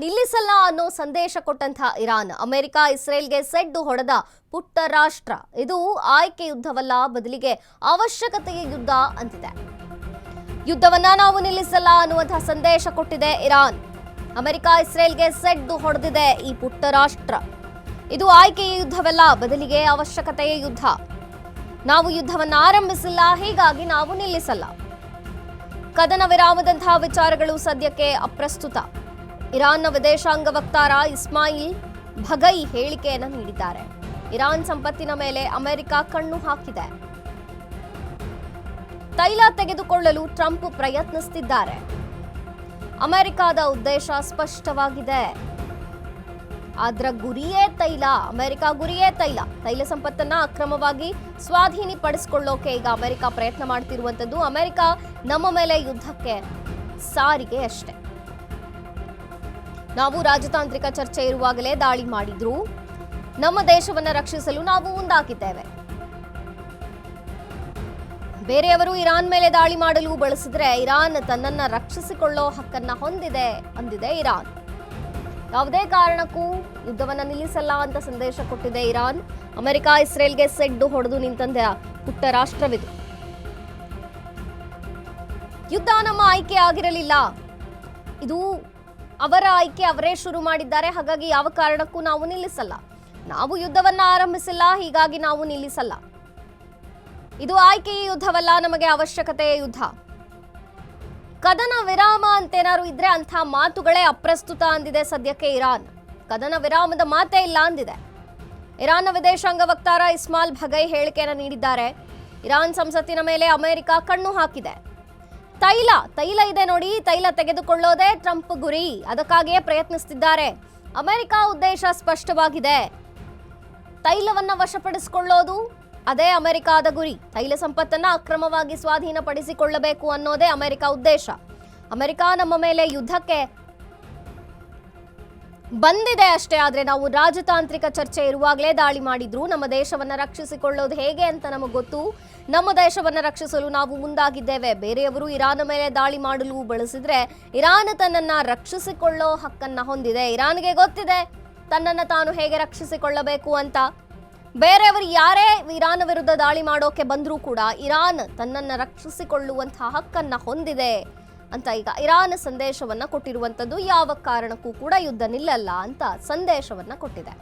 ನಿಲ್ಲಿಸಲ್ಲ ಅನ್ನೋ ಸಂದೇಶ ಕೊಟ್ಟಂತಹ ಇರಾನ್ ಅಮೆರಿಕ ಇಸ್ರೇಲ್ಗೆ ಸೆಡ್ಡು ಹೊಡೆದ ಪುಟ್ಟ ರಾಷ್ಟ್ರ. ಇದು ಆಯ್ಕೆ ಯುದ್ಧವಲ್ಲ, ಬದಲಿಗೆ ಅವಶ್ಯಕತೆಯ ಯುದ್ಧ ಅಂತಿದೆ. ಯುದ್ಧವನ್ನ ನಾವು ನಿಲ್ಲಿಸಲ್ಲ ಅನ್ನುವಂತಹ ಸಂದೇಶ ಕೊಟ್ಟಿದೆ ಇರಾನ್. ಅಮೆರಿಕ ಇಸ್ರೇಲ್ಗೆ ಸೆಡ್ಡು ಹೊಡೆದಿದೆ ಈ ಪುಟ್ಟ ರಾಷ್ಟ್ರ. ಇದು ಆಯ್ಕೆಯ ಯುದ್ಧವಲ್ಲ, ಬದಲಿಗೆ ಅವಶ್ಯಕತೆಯ ಯುದ್ಧ. ನಾವು ಯುದ್ಧವನ್ನ ಆರಂಭಿಸಿಲ್ಲ, ಹೀಗಾಗಿ ನಾವು ನಿಲ್ಲಿಸಲ್ಲ. ಕದನ ವಿರಾಮದಂತಹ ವಿಚಾರಗಳು ಸದ್ಯಕ್ಕೆ ಅಪ್ರಸ್ತುತ. ಇರಾನ್ನ ವಿದೇಶಾಂಗ ವಕ್ತಾರ ಇಸ್ಮಾಯಿಲ್ ಭಗೈ ಹೇಳಿಕೆಯನ್ನು ನೀಡಿದ್ದಾರೆ. ಇರಾನ್ ಸಂಪತ್ತಿನ ಮೇಲೆ ಅಮೆರಿಕ ಕಣ್ಣು ಹಾಕಿದೆ. ತೈಲ ತೆಗೆದುಕೊಳ್ಳಲು ಟ್ರಂಪ್ ಪ್ರಯತ್ನಿಸುತ್ತಿದ್ದಾರೆ. ಅಮೆರಿಕದ ಉದ್ದೇಶ ಸ್ಪಷ್ಟವಾಗಿದೆ. ಅದರ ಗುರಿಯೇ ತೈಲ. ಅಮೆರಿಕ ಗುರಿಯೇ ತೈಲ. ತೈಲ ಸಂಪತ್ತನ್ನ ಅಕ್ರಮವಾಗಿ ಸ್ವಾಧೀನಪಡಿಸಿಕೊಳ್ಳೋಕೆ ಈಗ ಅಮೆರಿಕ ಪ್ರಯತ್ನ ಮಾಡ್ತಿರುವಂತದ್ದು. ಅಮೆರಿಕ ನಮ್ಮ ಮೇಲೆ ಯುದ್ಧಕ್ಕೆ ಸಾರಿಗೆ ಅಷ್ಟೇ. ನಾವು ರಾಜತಾಂತ್ರಿಕ ಚರ್ಚೆ ಇರುವಾಗಲೇ ದಾಳಿ ಮಾಡಿದ್ರು. ನಮ್ಮ ದೇಶವನ್ನ ರಕ್ಷಿಸಲು ನಾವು ಮುಂದಾಗಿದ್ದೇವೆ. ಬೇರೆಯವರು ಇರಾನ್ ಮೇಲೆ ದಾಳಿ ಮಾಡಲು ಬಳಸಿದ್ರೆ ಇರಾನ್ ತನ್ನನ್ನ ರಕ್ಷಿಸಿಕೊಳ್ಳೋ ಹಕ್ಕನ್ನ ಹೊಂದಿದೆ ಅಂದಿದೆ ಇರಾನ್. ಯಾವುದೇ ಕಾರಣಕ್ಕೂ ಯುದ್ಧವನ್ನ ನಿಲ್ಲಿಸಲ್ಲ ಅಂತ ಸಂದೇಶ ಕೊಟ್ಟಿದೆ ಇರಾನ್. ಅಮೆರಿಕ ಇಸ್ರೇಲ್ಗೆ ಸೆಡ್ಡು ಹೊಡೆದು ನಿಂತಂತೆ ಪುಟ್ಟ ರಾಷ್ಟ್ರವಿದು. ಯುದ್ಧ ನಮ್ಮ ಆಯ್ಕೆ ಆಗಿರಲಿಲ್ಲ, ಇದು ಅವರ ಆಯ್ಕೆ, ಅವರೇ ಶುರು ಮಾಡಿದ್ದಾರೆ. ಹಾಗಾಗಿ ಯಾವ ಕಾರಣಕ್ಕೂ ನಾವು ನಿಲ್ಲಿಸಲ್ಲ. ನಾವು ಯುದ್ಧವನ್ನ ಆರಂಭಿಸಿಲ್ಲ, ಹೀಗಾಗಿ ನಾವು ನಿಲ್ಲಿಸಲ್ಲ. ಇದು ಆಯ್ಕೆಯ ಯುದ್ಧವಲ್ಲ, ನಮಗೆ ಅವಶ್ಯಕತೆಯ ಯುದ್ಧ. ಕದನ ವಿರಾಮ ಅಂತೇನಾದ್ರು ಇದ್ರೆ ಅಂಥ ಮಾತುಗಳೇ ಅಪ್ರಸ್ತುತ ಅಂದಿದೆ ಸದ್ಯಕ್ಕೆ ಇರಾನ್. ಕದನ ವಿರಾಮದ ಮಾತೇ ಇಲ್ಲ ಅಂದಿದೆ. ಇರಾನ್ನ ವಿದೇಶಾಂಗ ವಕ್ತಾರ ಇಸ್ಮಾಯಿಲ್ ಭಗೈ ಹೇಳಿಕೆಯನ್ನು ನೀಡಿದ್ದಾರೆ. ಇರಾನ್ ಸಂಸತ್ತಿನ ಮೇಲೆ ಅಮೆರಿಕ ಕಣ್ಣು ಹಾಕಿದೆ. ತೈಲ ಇದೆ ನೋಡಿ, ತೈಲ ತೆಗೆದುಕೊಳ್ಳೋದೇ ಟ್ರಂಪ್ ಗುರಿ. ಅದಕ್ಕಾಗಿಯೇ ಪ್ರಯತ್ನಿಸುತ್ತಿದ್ದಾರೆ. ಅಮೆರಿಕ ಉದ್ದೇಶ ಸ್ಪಷ್ಟವಾಗಿದೆ. ತೈಲವನ್ನ ವಶಪಡಿಸಿಕೊಳ್ಳೋದು ಅದೇ ಅಮೆರಿಕದ ಗುರಿ. ತೈಲ ಸಂಪತ್ತನ್ನ ಅಕ್ರಮವಾಗಿ ಸ್ವಾಧೀನಪಡಿಸಿಕೊಳ್ಳಬೇಕು ಅನ್ನೋದೇ ಅಮೆರಿಕ ಉದ್ದೇಶ. ಅಮೆರಿಕ ನಮ್ಮ ಮೇಲೆ ಯುದ್ಧಕ್ಕೆ ಬಂದಿದೆ ಅಷ್ಟೇ. ಆದ್ರೆ ನಾವು ರಾಜತಾಂತ್ರಿಕ ಚರ್ಚೆ ಇರುವಾಗಲೇ ದಾಳಿ ಮಾಡಿದ್ರು. ನಮ್ಮ ದೇಶವನ್ನ ರಕ್ಷಿಸಿಕೊಳ್ಳೋದು ಹೇಗೆ ಅಂತ ನಮಗೆ ಗೊತ್ತು. ನಮ್ಮ ದೇಶವನ್ನ ರಕ್ಷಿಸಲು ನಾವು ಮುಂದಾಗಿದ್ದೇವೆ. ಬೇರೆಯವರು ಇರಾನ್ ಮೇಲೆ ದಾಳಿ ಮಾಡಲು ಬಳಸಿದ್ರೆ ಇರಾನ್ ತನ್ನನ್ನ ರಕ್ಷಿಸಿಕೊಳ್ಳೋ ಹಕ್ಕನ್ನ ಹೊಂದಿದೆ. ಇರಾನ್ಗೆ ಗೊತ್ತಿದೆ ತನ್ನನ್ನ ತಾನು ಹೇಗೆ ರಕ್ಷಿಸಿಕೊಳ್ಳಬೇಕು ಅಂತ. ಬೇರೆಯವರು ಯಾರೇ ಇರಾನ್ ವಿರುದ್ಧ ದಾಳಿ ಮಾಡೋಕೆ ಬಂದರೂ ಕೂಡ ಇರಾನ್ ತನ್ನನ್ನು ರಕ್ಷಿಸಿಕೊಳ್ಳುವಂತಹ ಹಕ್ಕನ್ನ ಹೊಂದಿದೆ ಅಂತ ಈಗ ಇರಾನ್ ಸಂದೇಶವನ್ನ ಕೊಟ್ಟಿರುವಂಥದ್ದು. ಯಾವ ಕಾರಣಕ್ಕೂ ಕೂಡ ಯುದ್ಧ ನಿಲ್ಲಲ್ಲ ಅಂತ ಸಂದೇಶವನ್ನ ಕೊಟ್ಟಿದೆ.